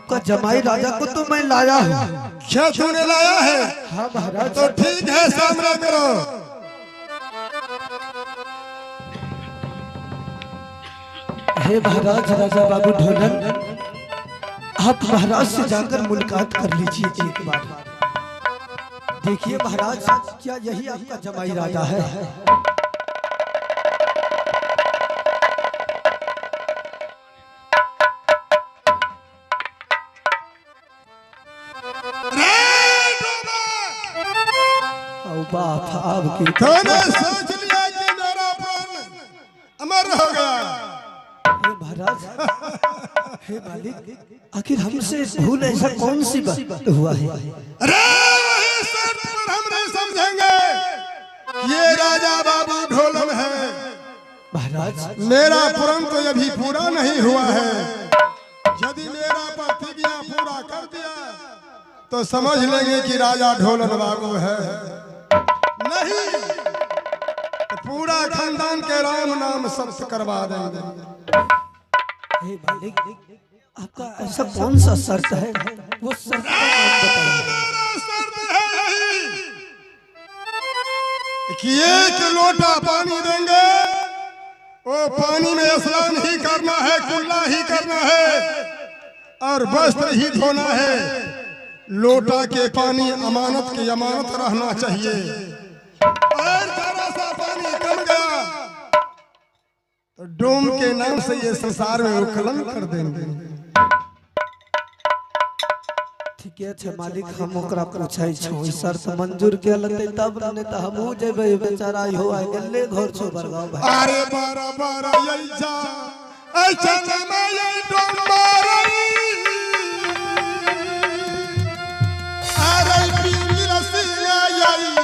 आपका जमाई राजा को तो मैं लाया हूँ। क्या तूने लाया है? हाँ महाराज। तो ठीक है, सामना करो। हे महाराज राजा बाबू ढोलन, आप महाराज से जाकर मुलाकात कर लीजिए एक बार। देखिए महाराज, क्या यही आपका जमाई राजा है? बाप आपकी सोच लिया कि मेरा प्राण अमर हो गया। हे महाराज, हे मालिक, आखिर हमसे भूल ऐसा कौन सी बात हुआ है? अरे वही शर्त पर हम नहीं समझेंगे कि ये राजा बाबू ढोलन है। महाराज मेरा प्रण तो अभी पूरा नहीं हुआ है। यदि मेरा प्रतिज्ञा पूरा कर दिया तो समझ लेंगे कि राजा ढोलन बाबू है। नहीं तो पूरा खानदान के राम नाम सत्य करवा देंगे। हे मालिक, आपका ऐसा कौन सा शर्त है? वो शर्त का नाम बताइए। शर्त है यही कि एक लोटा पानी देंगे, वो पानी में स्नान ही करना है, कुल्ला ही करना है और वस्त्र ही धोना है। लोटा के पानी अमानत की अमानत रहना चाहिए। और जरा सा पानी कम गया तो डोम के नाम से ये संसार में उकलन कर देंगे। ठीक है मालिक, हम ओकरा पूछै छौ, शर्त मंजूर के लते तब ने त हमहु जेबै। बेचारा हो आ गेले घर छो बरगांव भाई। अरे बारा बारा यही जा ऐ चंदा में यही डोम मारई। अरे पीली रसिया यही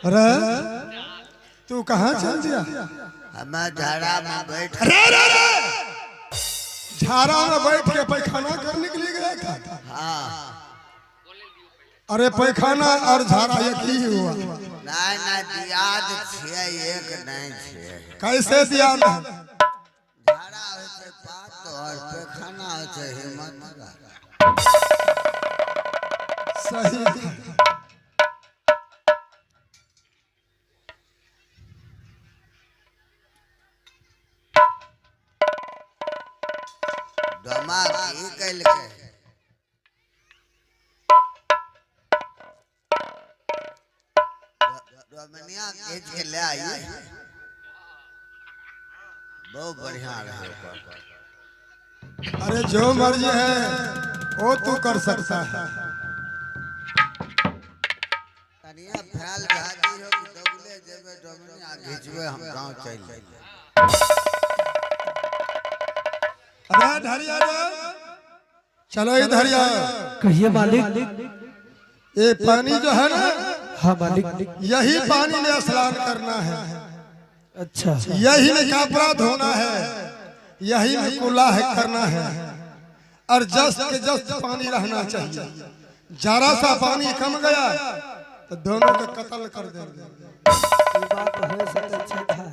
अरे तू कहाँ चल दिया? हमें झाड़ा में बैठ झाड़ा में बैठ के पैखाना करने के लिए गया था। हाँ। अरे पैखाना और झाड़ा एक ही हुआ? नहीं दियाद छे, एक नहीं छे। कैसे दिया? झाड़ा होते पात और पैखाना होते हिम्मत। सही। ही कैल के डोमिनिया खींच के ले आइए, बहुत बढ़िया रहे। अरे जो मर्जी है वो तू कर सकता है। तनिया फैल जाती हो कि डबले जेबे डोमिनिया खींचबे हम गांव चल। अरे धरिया चलो इधर कहिए मालिक। ये पानी जो है ना, हाँ मालिक, यही पानी में स्नान करना है। अच्छा, यही में कपड़ा धोना है, यही में कुल्ला है करना है। और जस्ट के जस्ट पानी रहना चाहिए। जरा सा पानी कम गया तो दोनों का कत्ल कर देंगे। ये बात हो सकता है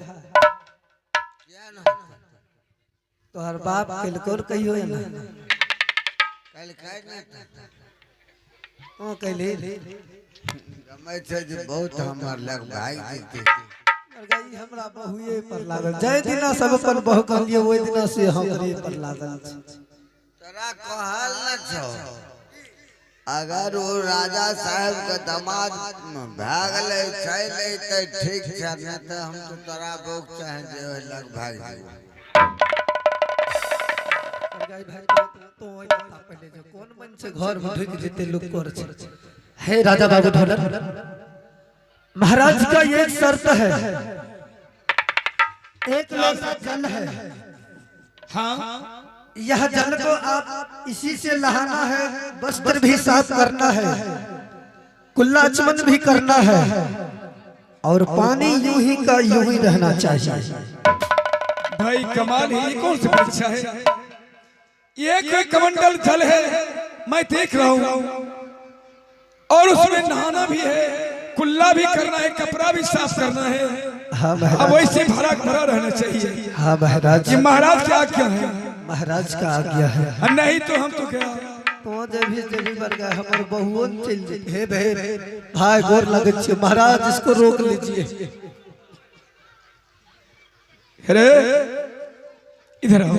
क्या ना तो हर बाप किलकोर कहियो है ना कल खाए ना ओ कहले गमे छे जे बहुत हमर लग भाई जीते गई हमरा बहुए पर लागल जय दिना सब अपन बहु कहलिए ओइ दिना से हमरे पर लागल छै। तोरा कहल न छो अगर वो राजा साहब के दामाद भाग ले चले त ठीक छै न त हम तो तोरा बोक चाहे जे ओइ लग भाग जाई। गई भाई तो ओइ बता पहले जो कौन मन से घर में ढुक जेते लोग कर छै। हे राजा बाबू ढोलन महाराज का ये शर्त है एक लोटा जल है हाँ यह जल को आप इसी से नहाना है वस्त्र भी साफ करना है कुल्ला चमन भी करना है और पानी यूं ही का यूं ही रहना चाहिए। भाई कमाल ही कौन सी परीक्षा है? एक कमंडल जल है मैं देख रहा हूँ और उसमें नहाना भी है कुल्ला भी करना है कपड़ा भी साफ करना है। हाँ अब महाराज वैसे भरा भरा रहना चाहिए। हाँ महाराज ये महाराज की आज्ञा है महाराज का आज्ञा है। और नहीं तो हम तो क्या तो जब भी बढ़ गया हमर बहुओं चल जाए हे भे भाई गोर लगे छे महाराज इसको रोक लीजिए। अरे इधर आओ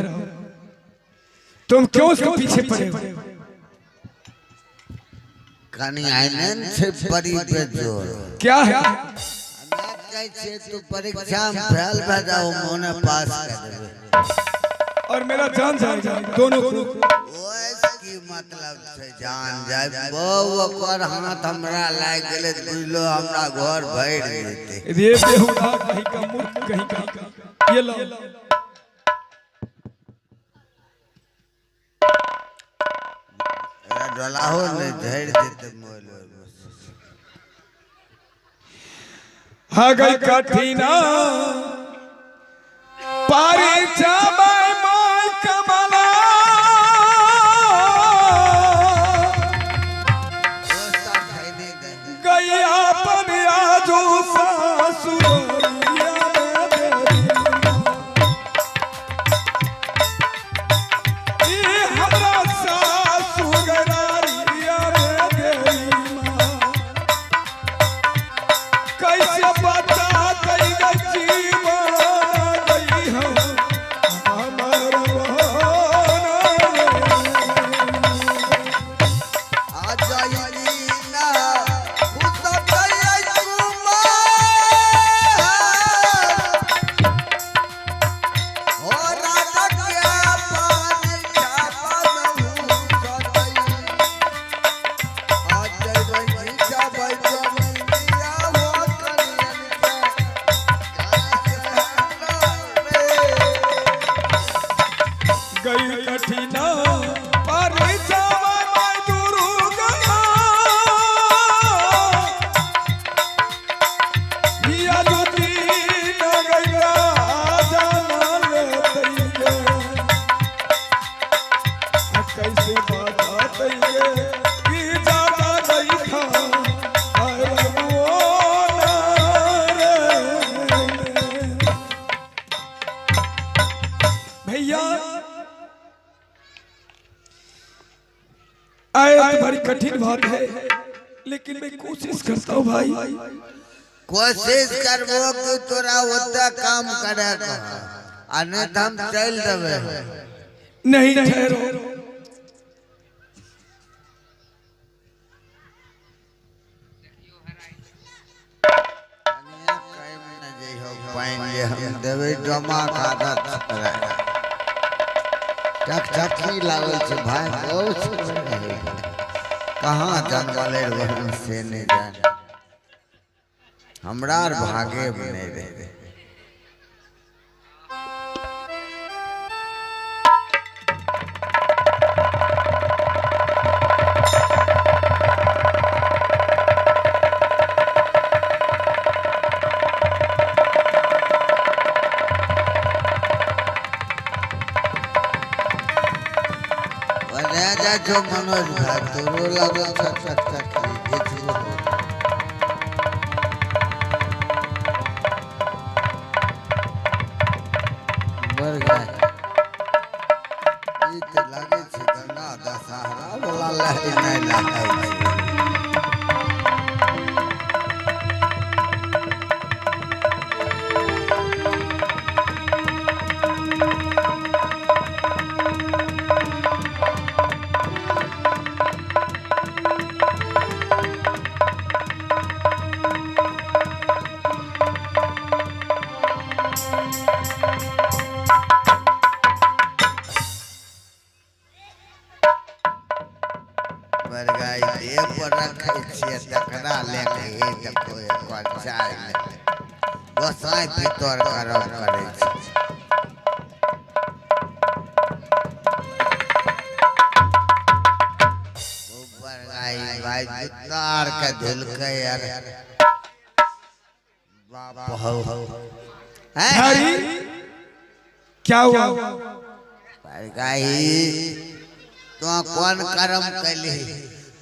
तुम क्यों उसके पीछे पड़े हो? कनी आइनन से परी पे जोर क्या है? हमरा कहै छे तू परीक्षा में फेल भ जाओ मोने पास कर देबे और मेरा जान जाएगा दोनों को। ओए की मतलब छे जान जाए बहु ओकर हाथ हमरा लाग गेले बुझलो हमरा घर भर जेते। ये बेहुदा कहीं का मूर्ख कहीं का ये लो डलाहो ने झड़ देते मोल हाँ गई कठिना पारी जाबै माय कमला दोस्ता खैने गए गई अपन आजू सासुरिया ई हमरा सासुगरारिया में गेली माँ कैसे बता गई जीवन गई हम हमर आ जाइली ना खुद गई कुमार ओ राजा के पानी छापा महू सदै आ जइबै जाबै जमिया हो गई कठिना पर जावा मैं दुर्गा हिया जुती न गईला जान लेतैगे कैसे बात तैगे कि जाता गई खा अरे मोना रे भैया आए तो बड़ी कठिन बात है लेकिन मैं कोशिश करता हूँ भाई। कोशिश करबो कि तोरा ओता काम करे को आ नहीं तो हम चल देबे। नहीं ठहरो कनिया कहीं न जइहो पाइन जे हम देबे जमा खाता चकचकी लागल छै भाई बहुत कहाँ जनमले रहन से नहीं जान हमरा आर भागे में नहीं रहे। कहे जा जो मनोज भाई तो लगा छट छट छट घिचबो बर गए ई त लागे छै गंगा दशहरा वाला लहरी नहीं लागे छै पर रखे छिए तकरा लेके हे देखो एक और चाय गोसाई पितर करब करे छै ऊपर भाई जुतार के धुलके यार बाप हो हरी क्या हुआ पर तो कौन कर्म कैली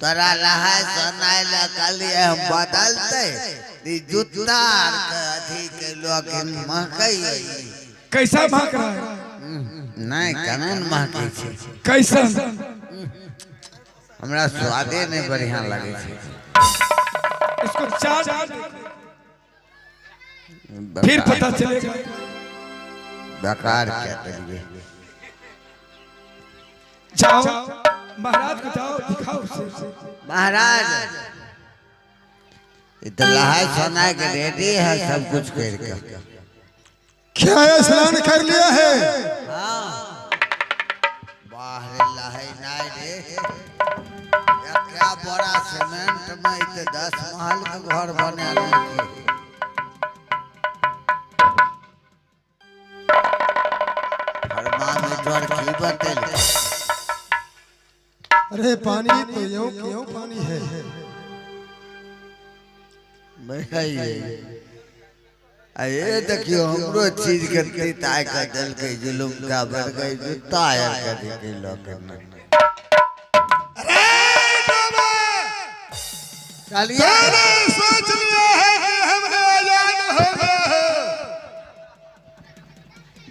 तोरा लहाय सनाय ला काली हम बदलते दी जुतार के अथी के लोग महकई कैसा महक रहा है नहीं कानून महकै छै कैसा हमरा स्वादे नहीं बढ़िया लगे छै इसको चार फिर पता चलेगा बेकार क्या करिए जाओ महाराज को जाओ दिखाओ उसे महाराज इतना सोना के रेडी है सब कुछ करके क्या स्नान कर लिया है बाहर लहै नहीं रे क्या बड़ा सीमेंट में इत 10 महल के घर बना लेके थर्मामीटर की बतेल अरे पानी तो यूं क्यों पानी है अरे देखियो हमरो चीज के ताय का दल के जुलुम का बढ़ गई जुत्ता यार कर के लोग अरे बाबा चलिए सोच लिया है कि हमने आजाद हो गए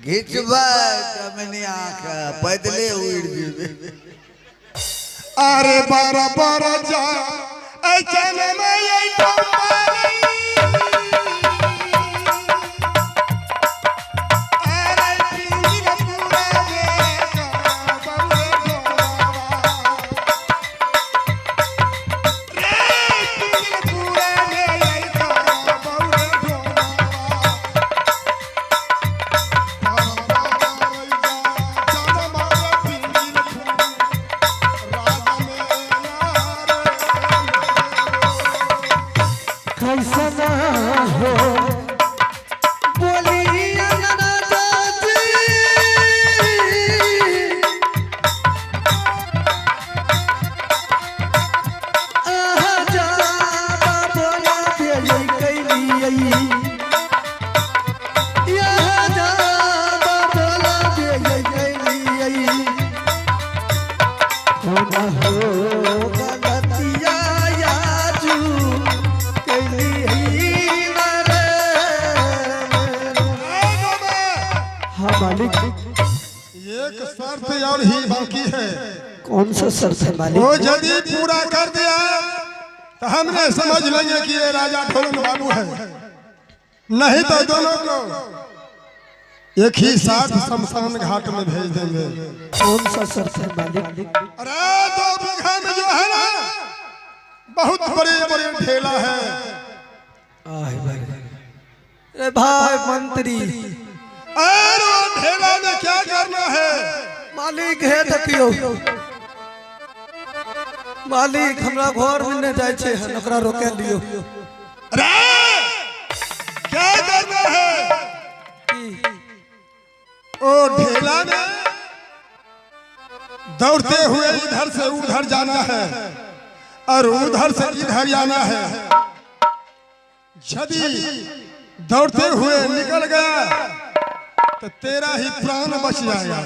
घिचबा कमनी आंख पैदले उड़ जीवे अरे बारा बारा जा अचन में ये टमारी अरे पीर पूरा देखा बंदे गोवा रे पीर पूरा देखा बंदे गोवा एक शर्त और ही बाकी है। कौन सा शर्त है मालिक? वो यदि पूरा कर दिया तो हमने समझ लेंगे कि ये राजा ढोलन बाबू है, नहीं तो दोनों को एक ही साथ शमशान घाट में भेज देंगे। कौन सा शर्त है मालिक? अरे 2 बीघा में जो है ना बहुत बड़े बड़े ढेला है। अरे भाई मंत्री, और वो ढेला में क्या करना है? मालिक है देखियो, मालिक हमरा घर में न जाय छे, ओकरा रोके लियो। अरे क्या करना है? ओ ढेला में दौड़ते हुए इधर से उधर जाना है और उधर से इधर आना है। यदि दौड़ते हुए निकल गया तो तेरा ही प्राण बच जाएगा।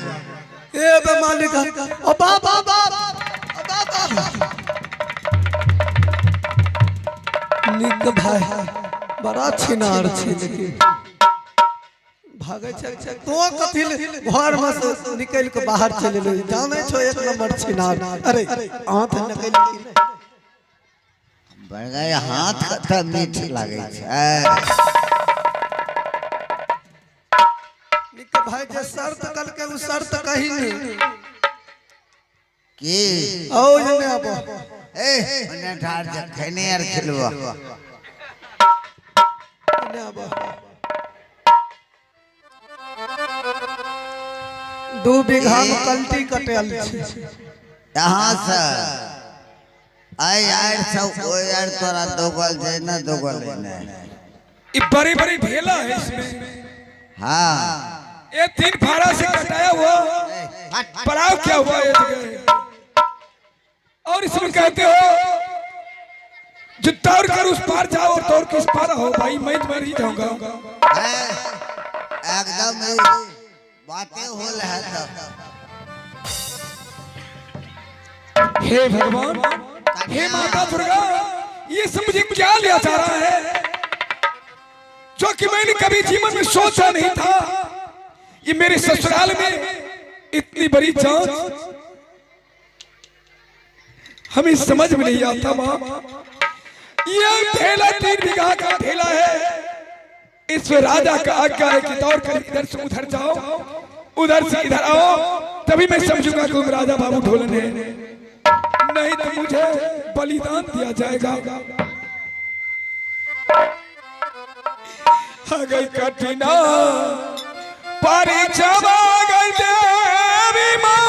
ए बे मालिक, ओ बाप बाप निक भाई बड़ा छिनार छे लेकिन भागे चल चल तो कथि घर में से निकल के बाहर चले ले जाने छो एक नंबर छिनार अरे हाथ निकल की नहीं बड़गाई हाथ कथा मीठ लागे छे निक भाई जे शर्त कल के उ शर्त कही नहीं की आओ जने अब ए ओने ठार जा खने यार खिलवा जने अब 2 बीघा में कल्टी कटेल छे यहाँ से आई यार सब ओ यार तोरा दोगल जे ना दोगल ने ये बड़ी बड़ी ढेला है इसमें हाँ ये 3 फाड़ा से कटाया हुआ पड़ाव क्या हुआ ये जगह और इसमें कहते हो जो तौर कर उस पार जाओ और तौर किस पार हो भाई मैं मर ही जाऊंगा एकदम बातें हो रहा था हे भगवान हे माता दुर्गा ये सब मुझे क्या लिया जा रहा है जो कि मैंने कभी जीवन में सोचा नहीं था ये मेरे ससुराल में इतनी बड़ी जांच हमें समझ में नहीं आता मां ये ठेला 3 बीघा का ठेला है इसमें राजा का आज्ञा है कि दौड़ कर इधर से उधर जाओ उधर से इधर आओ तभी मैं समझूंगा कि राजा बाबू ढोलन है नहीं तो मुझे बलिदान दिया जाएगा गई कठिना परिचवा गई देवी मां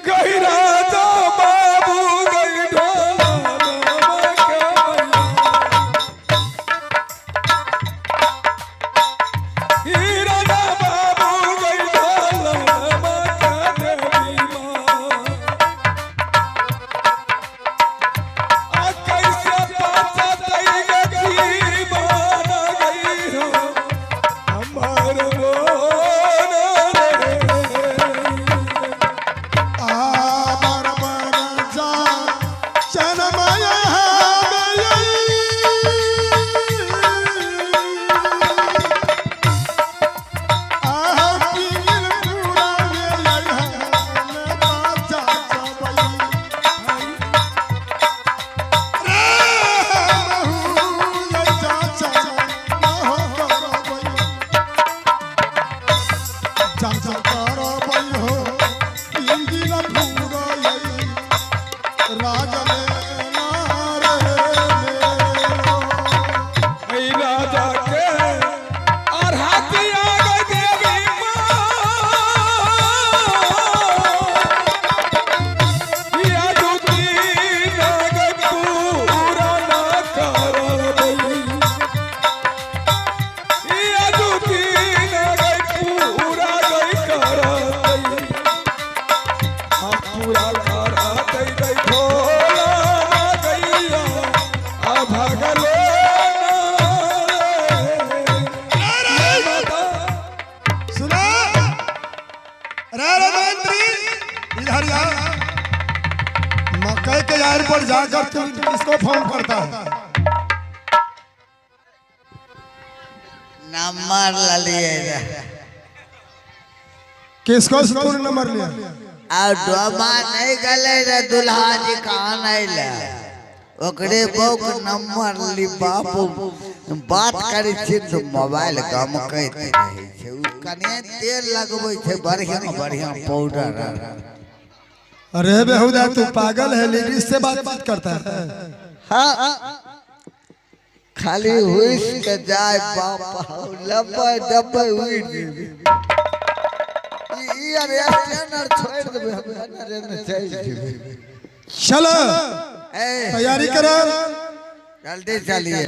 गई राजा बाबू गई मकई के यार पर जाकर तू किसको फोन करता है? नंबर ले लिए किसको से तूने नंबर लिया? और डोमा नहीं गले रे दुल्हा जी कहाँ नहीं ले ओकरे बोक नंबर ली बापू बात करी छी तो मोबाइल गम कहते रहे छे उ कने तेल लगबै छे बढ़िया बढ़िया पाउडर। अरे बेहुदा तू पागल है, लेडीज से बात करता है? हाँ खाली हुई के जाए बाप लंबे डब्बे हुई यार यार छोड़ दे हमें चाहिए। चलो तैयारी करो जल्दी चलिए।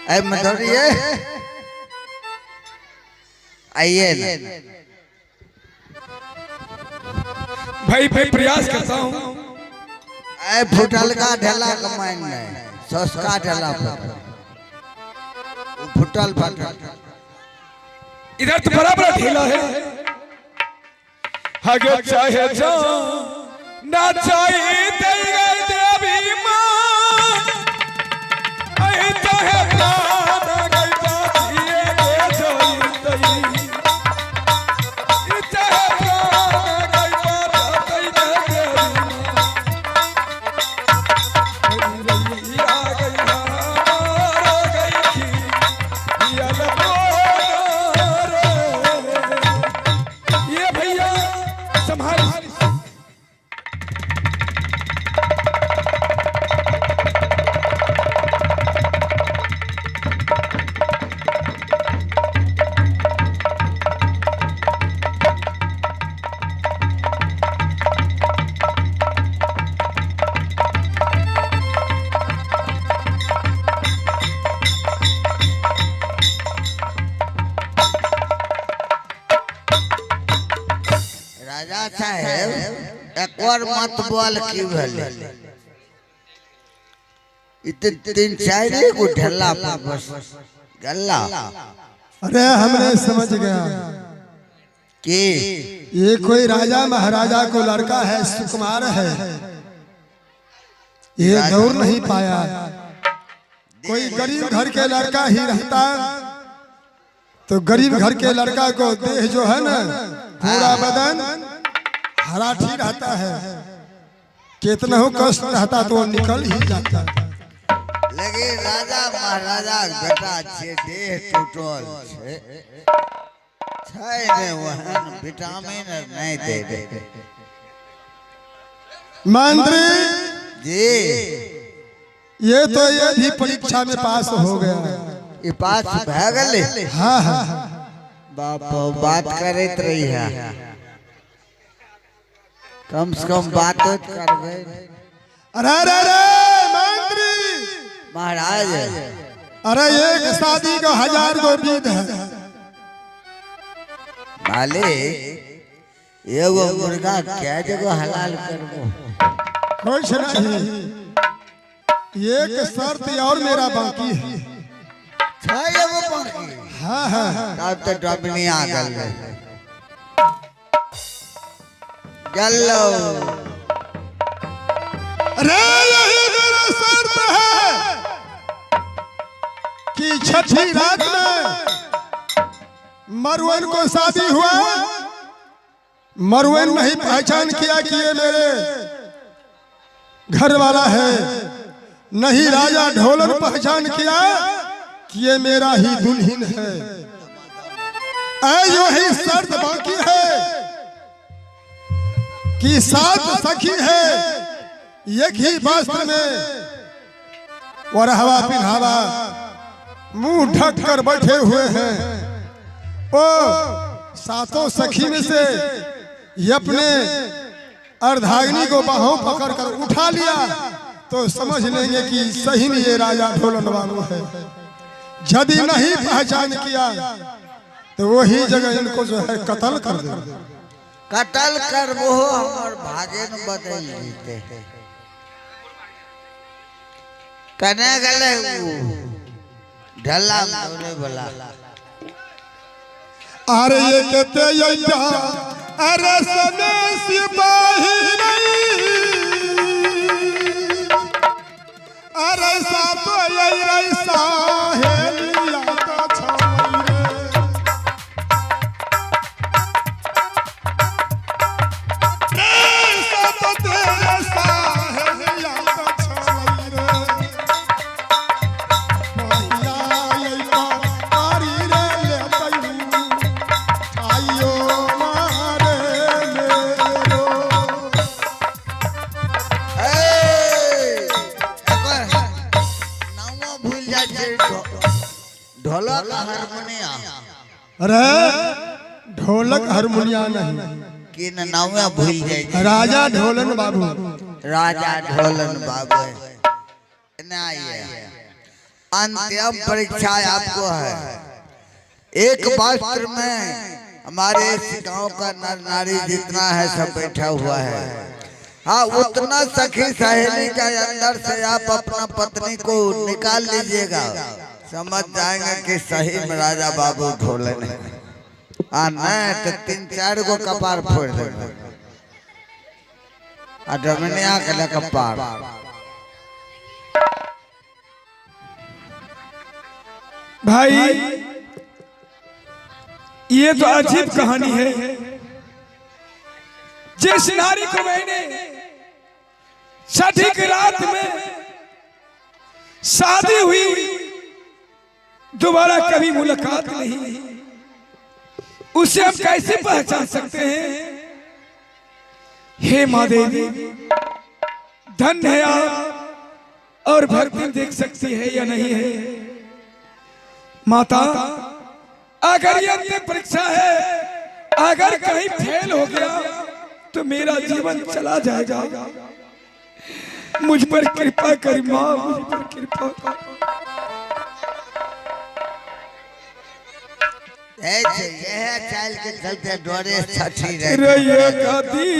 ऐ मधुरिये आइए भाई प्रयास करता हूँ। ऐ फुटल का ढेला कमाइन में सस्ता ढेला फुटल फटल इधर तो बड़ा बड़ा ढेला है। अगर चाहे जा ना चाहे तेरे देवी मां आई चाहे प्राण गई जातिए के जोई तई चाहे प्राण गई जातिए के देवी मां आ गई हार गई थी ये ये भैया संभाल राजा साहेब एक और मत बोल की भले इतने तीन चार को ढल्ला बस गल्ला। अरे हमने समझ गया कि ये कोई राजा महाराजा को लड़का है, सुकुमार है, ये दौड़ नहीं पाया। कोई गरीब घर के लड़का ही रहता तो गरीब घर के लड़का को देह जो है ना पूरा बदन हरा ठीक रहता है, कितना हो कष्ट रहता तो वो निकल ही जाता। लेकिन राजा महाराजा बेटा छे देह टूटल छे छै ने वहन विटामिन नहीं दे दे। मंत्री जी तो ये भी परीक्षा में पास हो गया। ये पास भए गेले। हाँ हाँ बाप बात करत रही है, कम से कम बात तो करबे। अरे अरे अरे मंत्री महाराज अरे एक शादी को 1000 गो बीत है। मालिक एगो मुर्गा क्या जगह हलाल करबो? कुछ नहीं, एक शर्त और मेरा बाकी है। छै एगो बाकी। हाँ हाँ तब तो डबनी आ गल चलो। अरे यही मेरा शर्त है कि छठी रात में मरवन को शादी हुआ, मरवन नहीं पहचान किया कि ये मेरे घर वाला है, नहीं राजा ढोलन पहचान किया कि ये मेरा ही दुल्हन है। यही शर्त बाकी है कि 7 सखी है, एक ही वस्त्र में वरहवा पिन्हावा मुंह ढक कर बैठे हुए हैं। ओ 7 सखी में से ये अपने अर्धांगिनी को बाहों पकड़ कर उठा लिया तो समझ लेंगे कि सही में ये राजा ढोलन वालों है। यदि नहीं पहचान किया तो वही जगह इनको जो है कत्ल कर दे। कत्ल करबो हमर भागे न बदल जीते कने गले ढल्ला बोले बोला। अरे ये कहते अरे सने सिपाही नहीं, अरे साथ ऐसा है लिया तो छवैरे। ऐसा तो तेरे साहे लिया तो छवैरे। पहिया ऐसा कारी रे ले तयू आयो मारे मेरो। भूल जाए ढोलक हारमोनिया। अरे ढोलक हारमोनिया नहीं, कि नावे भूल जाए राजा ढोलन बाबू। राजा ढोलन बाबू अंतिम परीक्षा आपको है। एक वस्त्र में हमारे इस गांव का नर नारी जितना है सब बैठा हुआ है। हाँ उतना सखी सहेली के अंदर से आप अपना पत्नी को निकाल लीजिएगा, समझ जाएंगे कि सही में राजा बाबू ढोलन है। नहीं तो 3-4 को कपार फोड़ देंगे। डोमिनिया के लकपार भाई ये तो अजीब कहानी है। जिस नारी को मैंने छठी की रात में शादी हुई दोबारा कभी मुलाकात नहीं, उसे हम कैसे पहचान सकते हैं? हे माँ देवी, धन्य है आप और भक्ति देख सकती है या नहीं है। माता, अगर ये अंतिम परीक्षा है, अगर कहीं फेल हो गया तो मेरा जीवन चला जाएगा। मुझ पर कृपा करी माँ, मुझ पर कृपा कर। यह चाल के चलते डोरे छठी रैया का दी